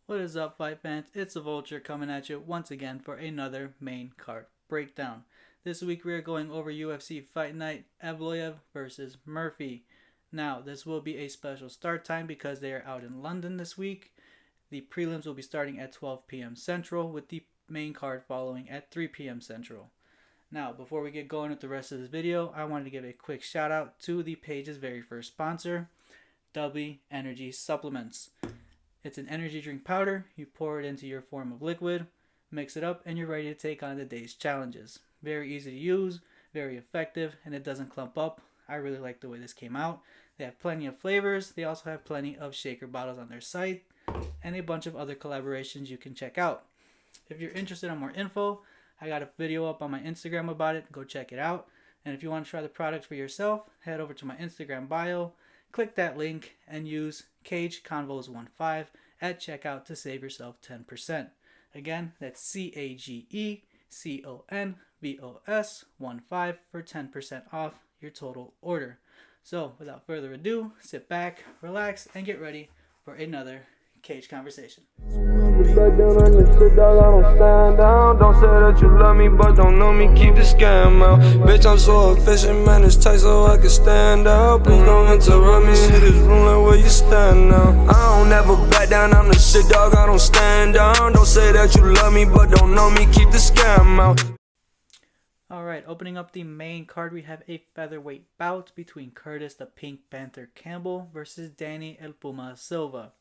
What is up, fight fans? It's the Vulture coming at you once again for another main card breakdown. This week we are going over UFC Fight Night Evloev versus Murphy. Now, this will be a special start time because they are out in London this week. The prelims will be starting at 12 p.m. Central with the main card following at 3 p.m. Central. Now, before we get going with the rest of this video, I wanted to give a quick shout out to the page's very first sponsor, W Energy Supplements. It's an energy drink powder. You pour it into your form of liquid, mix it up, and you're ready to take on the day's challenges. Very easy to use, very effective, and it doesn't clump up. I really like the way this came out. They have plenty of flavors. They also have plenty of shaker bottles on their site and a bunch of other collaborations you can check out. If you're interested in more info, I got a video up on my Instagram about it. Go check it out. And if you want to try the product for yourself, head over to my Instagram bio, click that link, and use CageConvos15 at checkout to save yourself 10%. Again, that's CageConvos15 for 10% off your total order. So, without further ado, sit back, relax, and get ready for another Cage Conversation. Back down on your shit, dog, I don't stand down. Don't say that you love me, but don't know me, keep the scam out. Bitch, I'm so efficient, man, it's tight so I can stand out. Please don't interrupt me, shit is ruling where you stand now. I don't ever back down on the shit, dog, I don't stand down. Don't say that you love me, but don't know me, keep the scam out. Alright, opening up the main card, we have a featherweight bout between Curtis the Pink Panther Campbell versus Danny El Puma Silva.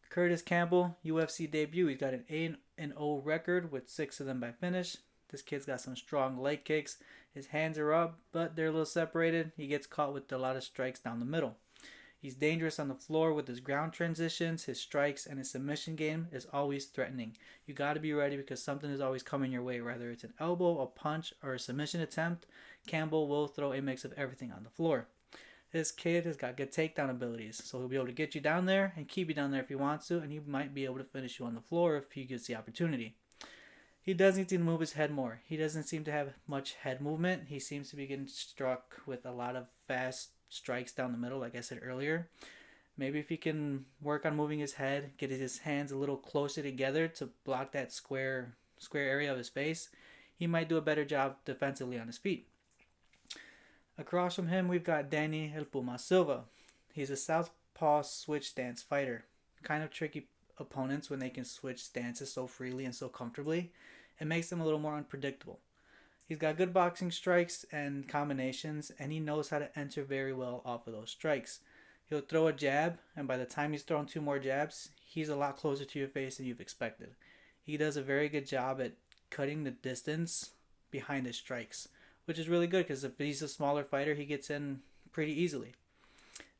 Curtis Campbell, UFC debut. He's got an 8-0 record with 6 of them by finish. This kid's got some strong leg kicks. His hands are up, but they're a little separated. He gets caught with a lot of strikes down the middle. He's dangerous on the floor with his ground transitions, his strikes, and his submission game is always threatening. You got to be ready because something is always coming your way, whether it's an elbow, a punch, or a submission attempt. Campbell will throw a mix of everything on the floor. This kid has got good takedown abilities, so he'll be able to get you down there and keep you down there if he wants to, and he might be able to finish you on the floor if he gets the opportunity. He does need to move his head more. He doesn't seem to have much head movement. He seems to be getting struck with a lot of fast strikes down the middle, like I said earlier. Maybe if he can work on moving his head, get his hands a little closer together to block that square area of his face, he might do a better job defensively on his feet. Across from him, we've got Danny El Puma Silva. He's a southpaw switch stance fighter. Kind of tricky opponents when they can switch stances so freely and so comfortably. It makes them a little more unpredictable. He's got good boxing strikes and combinations, and he knows how to enter very well off of those strikes. He'll throw a jab, and by the time he's thrown 2 more jabs, he's a lot closer to your face than you've expected. He does a very good job at cutting the distance behind his strikes, which is really good because if he's a smaller fighter, he gets in pretty easily.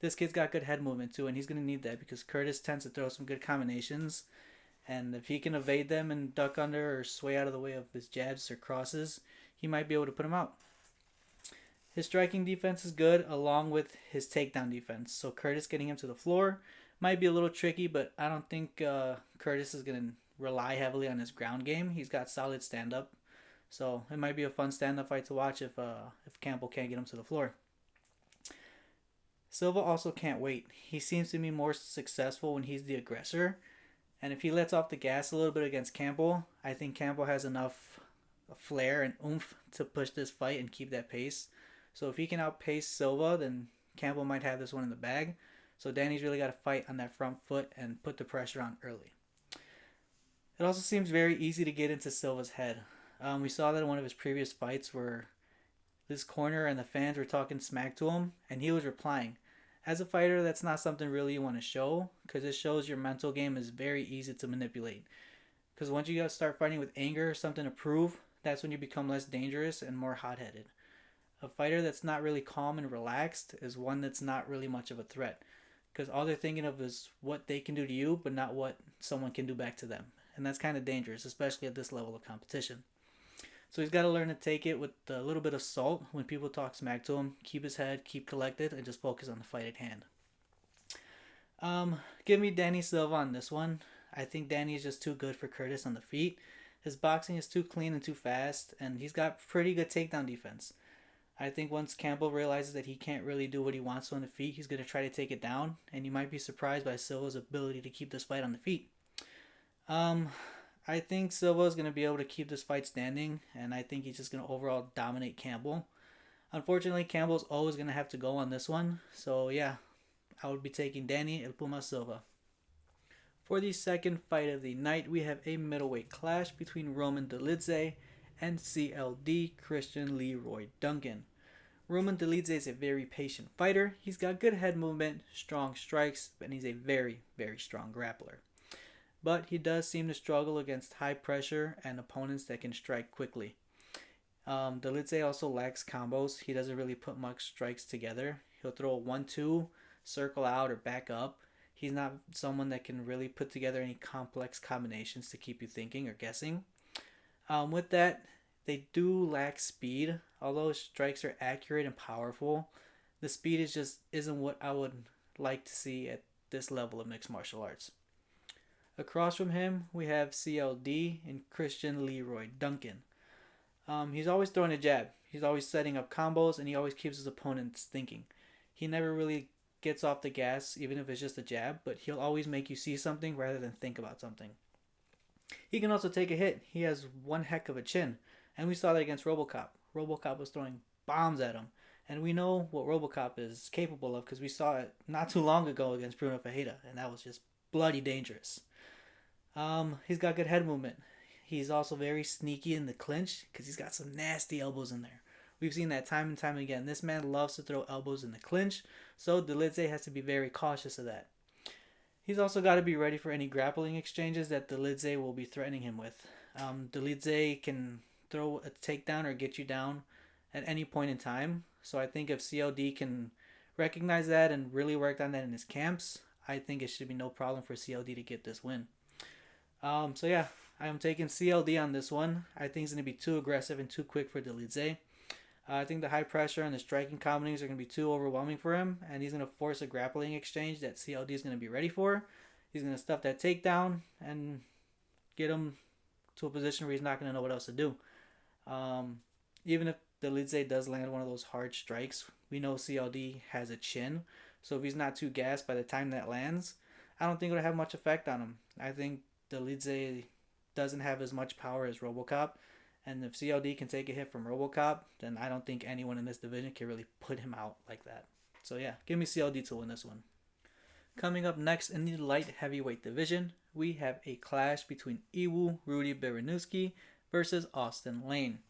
This kid's got good head movement too, and he's going to need that because Curtis tends to throw some good combinations, and if he can evade them and duck under or sway out of the way of his jabs or crosses, he might be able to put him out. His striking defense is good along with his takedown defense, so Curtis getting him to the floor might be a little tricky, but I don't think Curtis is going to rely heavily on his ground game. He's got solid stand-up. So it might be a fun stand-up fight to watch if Campbell can't get him to the floor. Silva also can't wait. He seems to be more successful when he's the aggressor. And if he lets off the gas a little bit against Campbell, I think Campbell has enough flair and oomph to push this fight and keep that pace. So if he can outpace Silva, then Campbell might have this one in the bag. So Danny's really got to fight on that front foot and put the pressure on early. It also seems very easy to get into Silva's head. We saw that in one of his previous fights where this corner and the fans were talking smack to him, and he was replying. As a fighter, that's not something really you want to show, because it shows your mental game is very easy to manipulate. Because once you start fighting with anger or something to prove, that's when you become less dangerous and more hot-headed. A fighter that's not really calm and relaxed is one that's not really much of a threat, because all they're thinking of is what they can do to you, but not what someone can do back to them. And that's kind of dangerous, especially at this level of competition. So he's got to learn to take it with a little bit of salt when people talk smack to him. Keep his head, keep collected, and just focus on the fight at hand. Give me Danny Silva on this one. I think Danny is just too good for Curtis on the feet. His boxing is too clean and too fast, and he's got pretty good takedown defense. I think once Campbell realizes that he can't really do what he wants to on the feet, he's going to try to take it down, and you might be surprised by Silva's ability to keep this fight on the feet. Um, I think Silva is going to be able to keep this fight standing, and I think he's just going to overall dominate Campbell. Unfortunately, Campbell's always going to have to go on this one. So, yeah, I would be taking Danny El Puma Silva. For the second fight of the night, we have a middleweight clash between Roman Dolidze and CLD Christian Leroy Duncan. Roman Dolidze is a very patient fighter. He's got good head movement, strong strikes, and he's a very, very strong grappler. But he does seem to struggle against high pressure and opponents that can strike quickly. Dolidze also lacks combos. He doesn't really put much strikes together. He'll throw a 1-2, circle out, or back up. He's not someone that can really put together any complex combinations to keep you thinking or guessing. With that, they do lack speed. Although his strikes are accurate and powerful, the speed isn't what I would like to see at this level of mixed martial arts. Across from him, we have CLD and Christian Leroy Duncan. He's always throwing a jab. He's always setting up combos, and he always keeps his opponents thinking. He never really gets off the gas, even if it's just a jab, but he'll always make you see something rather than think about something. He can also take a hit. He has one heck of a chin, and we saw that against RoboCop. RoboCop was throwing bombs at him, and we know what RoboCop is capable of because we saw it not too long ago against Bruno Ferreira, and that was just bloody dangerous. He's got good head movement. He's also very sneaky in the clinch because he's got some nasty elbows in there. We've seen that time and time again. This man loves to throw elbows in the clinch, so Dolidze has to be very cautious of that. He's also got to be ready for any grappling exchanges that Dolidze will be threatening him with. Dolidze can throw a takedown or get you down at any point in time, so I think if CLD can recognize that and really work on that in his camps, I think it should be no problem for CLD to get this win. So yeah, I am taking CLD on this one. I think it's going to be too aggressive and too quick for Dolidze. I think the high pressure and the striking combinations are going to be too overwhelming for him, and he's going to force a grappling exchange that CLD is going to be ready for. He's going to stuff that takedown and get him to a position where he's not going to know what else to do. Even if Dolidze does land one of those hard strikes, we know CLD has a chin, so if he's not too gassed by the time that lands, I don't think it'll have much effect on him. I think Dolidze doesn't have as much power as RoboCop, and if CLD can take a hit from RoboCop, then I don't think anyone in this division can really put him out like that. So yeah, give me CLD to win this one. Coming up next in the light heavyweight division, we have a clash between Iwu Rudy Baranuski versus Austin Lane.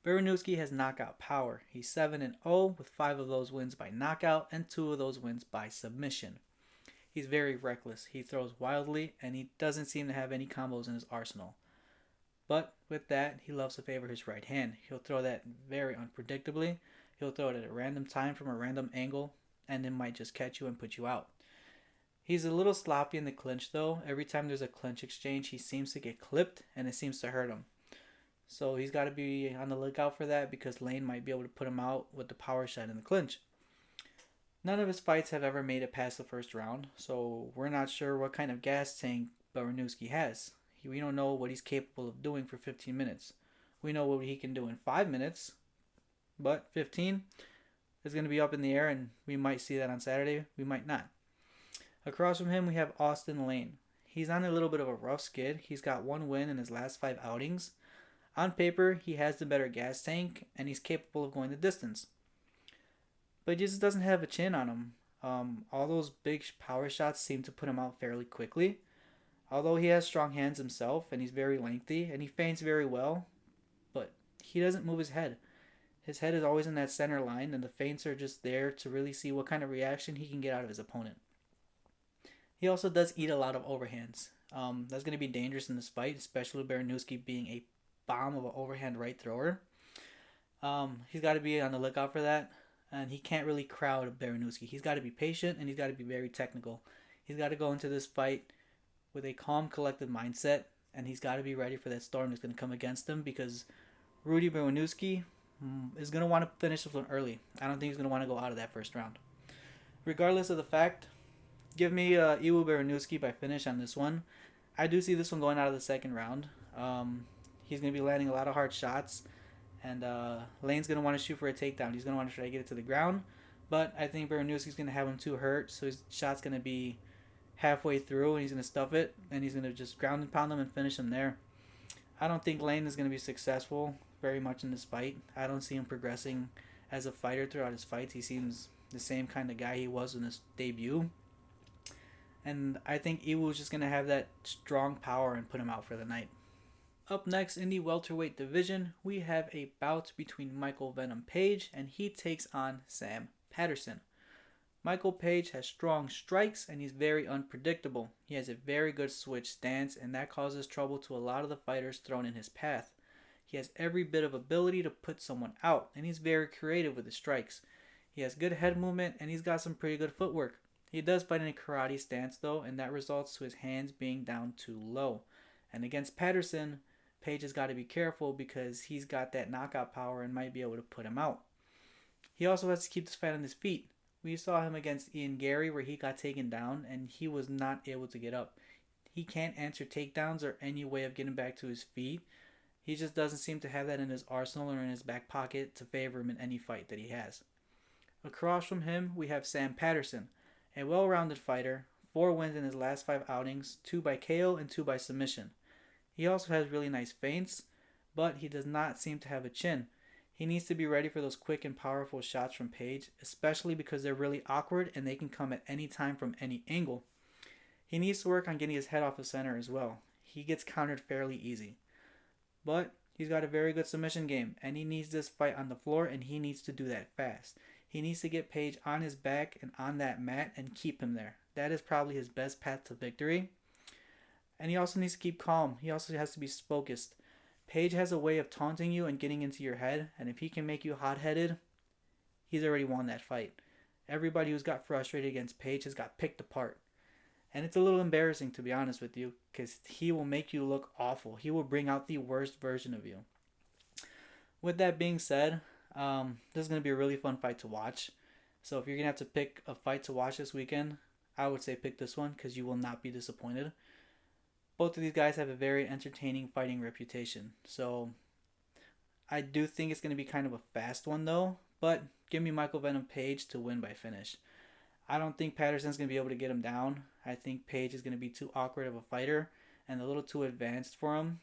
Baranuski has knockout power. He's 7-0 with 5 of those wins by knockout and 2 of those wins by submission. He's very reckless. He throws wildly, and he doesn't seem to have any combos in his arsenal. But with that, he loves to favor his right hand. He'll throw that very unpredictably. He'll throw it at a random time from a random angle, and it might just catch you and put you out. He's a little sloppy in the clinch, though. Every time there's a clinch exchange, he seems to get clipped, and it seems to hurt him. So he's got to be on the lookout for that because Lane might be able to put him out with the power shot in the clinch. None of his fights have ever made it past the first round, so we're not sure what kind of gas tank Baranuski has. We don't know what he's capable of doing for 15 minutes. We know what he can do in 5 minutes, but 15 is going to be up in the air, and we might see that on Saturday. We might not. Across from him, we have Austin Lane. He's on a little bit of a rough skid. He's got 1 win in his last 5 outings. On paper, he has the better gas tank, and he's capable of going the distance. But he just doesn't have a chin on him. All those big power shots seem to put him out fairly quickly. Although he has strong hands himself, and he's very lengthy, and he feints very well, but he doesn't move his head. His head is always in that center line, and the feints are just there to really see what kind of reaction he can get out of his opponent. He also does eat a lot of overhands. That's going to be dangerous in this fight, especially Baranuski being a bomb of an overhand right thrower. He's got to be on the lookout for that, and he can't really crowd Baranuski. He's got to be patient, and he's got to be very technical. He's got to go into this fight with a calm, collected mindset, and he's got to be ready for that storm that's going to come against him because Rudy Baranuski is going to want to finish this one early. I don't think he's going to want to go out of that first round. Regardless of the fact, give me Iwu Baranuski by finish on this one. I do see this one going out of the second round. He's going to be landing a lot of hard shots, and Lane's going to want to shoot for a takedown. He's going to want to try to get it to the ground, but I think Baranuski's going to have him too hurt, so his shot's going to be halfway through and he's going to stuff it and he's going to just ground and pound him and finish him there. I don't think Lane is going to be successful very much in this fight. I don't see him progressing as a fighter throughout his fights. He seems the same kind of guy he was in his debut. And I think Iwu's just going to have that strong power and put him out for the night. Up next in the welterweight division, we have a bout between Michael Venom Page and he takes on Sam Patterson. Michael Page has strong strikes and he's very unpredictable. He has a very good switch stance and that causes trouble to a lot of the fighters thrown in his path. He has every bit of ability to put someone out and he's very creative with his strikes. He has good head movement and he's got some pretty good footwork. He does fight in a karate stance though, and that results to his hands being down too low. And against Patterson, Page has got to be careful because he's got that knockout power and might be able to put him out. He also has to keep this fight on his feet. We saw him against Ian Gary where he got taken down and he was not able to get up. He can't answer takedowns or any way of getting back to his feet. He just doesn't seem to have that in his arsenal or in his back pocket to favor him in any fight that he has. Across from him, we have Sam Patterson, a well-rounded fighter, 4 wins in his last 5 outings, 2 by KO and 2 by submission. He also has really nice feints, but he does not seem to have a chin. He needs to be ready for those quick and powerful shots from Page, especially because they're really awkward and they can come at any time from any angle. He needs to work on getting his head off the center as well. He gets countered fairly easy. But he's got a very good submission game, and he needs this fight on the floor, and he needs to do that fast. He needs to get Page on his back and on that mat and keep him there. That is probably his best path to victory. And he also needs to keep calm. He also has to be focused. Page has a way of taunting you and getting into your head, and if he can make you hot-headed, he's already won that fight. Everybody who's got frustrated against Page has got picked apart. And it's a little embarrassing, to be honest with you, because he will make you look awful. He will bring out the worst version of you. With that being said, this is going to be a really fun fight to watch. So if you're going to have to pick a fight to watch this weekend, I would say pick this one because you will not be disappointed. Both of these guys have a very entertaining fighting reputation. So I do think it's going to be kind of a fast one though. But give me Michael Venom Page to win by finish. I don't think Patterson's going to be able to get him down. I think Page is going to be too awkward of a fighter and a little too advanced for him.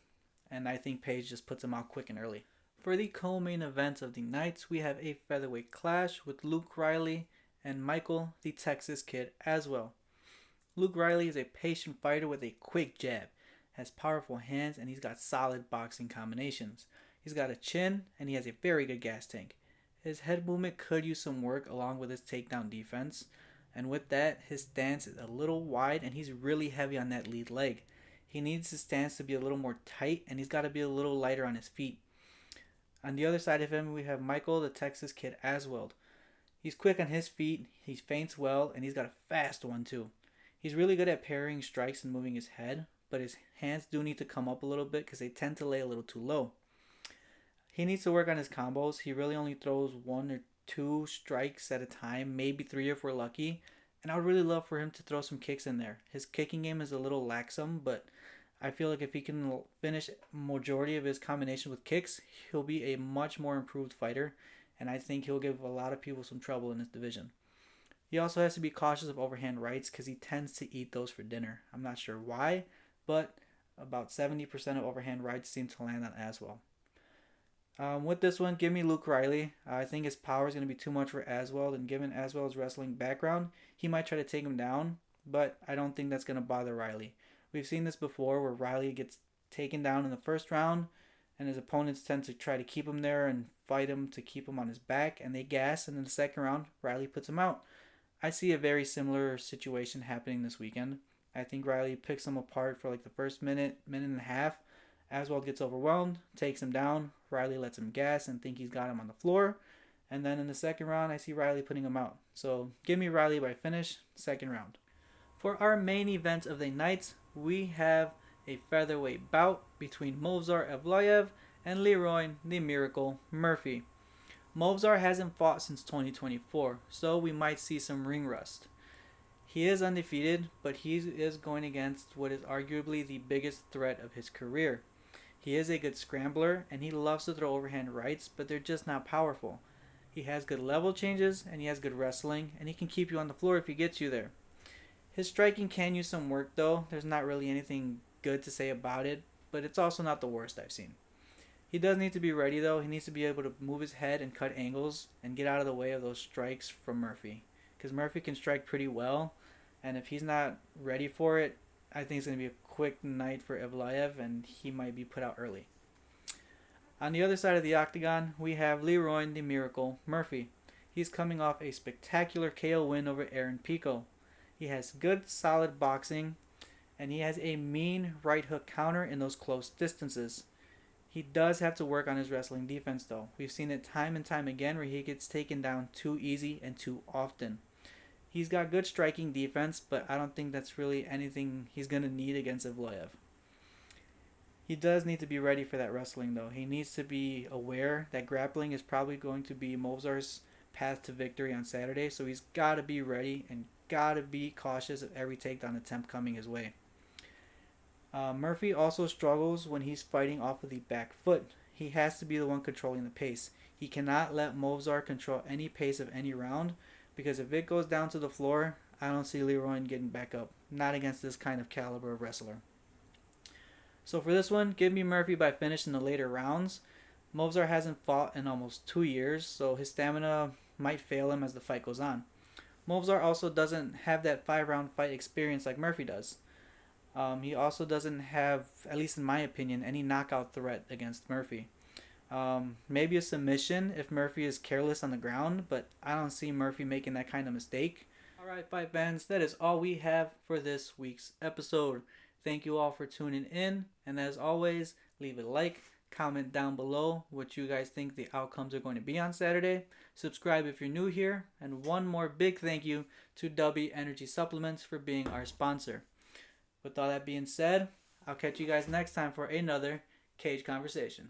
And I think Page just puts him out quick and early. For the co-main event of the night, we have a featherweight clash with Luke Riley and Michael the Texas Kid as well. Luke Riley is a patient fighter with a quick jab, has powerful hands, and he's got solid boxing combinations. He's got a chin, and he has a very good gas tank. His head movement could use some work along with his takedown defense, and with that, his stance is a little wide, and he's really heavy on that lead leg. He needs his stance to be a little more tight, and he's got to be a little lighter on his feet. On the other side of him, we have Michael the Texas Kid Aswell. He's quick on his feet, he feints well, and he's got a fast one too. He's really good at parrying strikes and moving his head, but his hands do need to come up a little bit because they tend to lay a little too low. He needs to work on his combos. He really only throws 1 or 2 strikes at a time, maybe 3 if we're lucky, and I would really love for him to throw some kicks in there. His kicking game is a little laxum, but I feel like if he can finish majority of his combination with kicks, he'll be a much more improved fighter, and I think he'll give a lot of people some trouble in this division. He also has to be cautious of overhand rights because he tends to eat those for dinner. I'm not sure why, but about 70% of overhand rights seem to land on Aswell. With this one, give me Luke Riley. I think his power is going to be too much for Aswell, and given Aswell's wrestling background, he might try to take him down, but I don't think that's going to bother Riley. We've seen this before where Riley gets taken down in the first round, and his opponents tend to try to keep him there and fight him to keep him on his back, and they gas, and in the second round, Riley puts him out. I see a very similar situation happening this weekend. I think Riley picks him apart for like the first minute and a half. Aswell gets overwhelmed, takes him down. Riley lets him gas and think he's got him on the floor. And then in the second round, I see Riley putting him out. So give me Riley by finish, second round. For our main event of the night, we have a featherweight bout between Movsar Evloev and Leroy the Miracle Murphy. Movsar hasn't fought since 2024, so we might see some ring rust. He is undefeated, but he is going against what is arguably the biggest threat of his career. He is a good scrambler, and he loves to throw overhand rights, but they're just not powerful. He has good level changes, and he has good wrestling, and he can keep you on the floor if he gets you there. His striking can use some work though. There's not really anything good to say about it, but it's also not the worst I've seen. He does need to be ready though. He needs to be able to move his head and cut angles and get out of the way of those strikes from Murphy. Because Murphy can strike pretty well, and if he's not ready for it, I think it's going to be a quick night for Evloev, and he might be put out early. On the other side of the octagon, we have Leroy the Miracle Murphy. He's coming off a spectacular KO win over Aaron Pico. He has good, solid boxing, and he has a mean right hook counter in those close distances. He does have to work on his wrestling defense though. We've seen it time and time again where he gets taken down too easy and too often. He's got good striking defense, but I don't think that's really anything he's going to need against Evloev. He does need to be ready for that wrestling though. He needs to be aware that grappling is probably going to be Movsar's path to victory on Saturday, so he's got to be ready and got to be cautious of every takedown attempt coming his way. Murphy also struggles when he's fighting off of the back foot. He has to be the one controlling the pace. He cannot let Movsar control any pace of any round, because if it goes down to the floor, I don't see Leroy getting back up. Not against this kind of caliber of wrestler. So for this one, give me Murphy by finish in the later rounds. Movsar hasn't fought in almost 2 years, so his stamina might fail him as the fight goes on. Movsar also doesn't have that 5-round fight experience like Murphy does. He also doesn't have, at least in my opinion, any knockout threat against Murphy. Maybe a submission if Murphy is careless on the ground, but I don't see Murphy making that kind of mistake. Alright, fight fans, that is all we have for this week's episode. Thank you all for tuning in, and as always, leave a like, comment down below what you guys think the outcomes are going to be on Saturday. Subscribe if you're new here, and one more big thank you to W Energy Supplements for being our sponsor. With all that being said, I'll catch you guys next time for another Cage Conversation.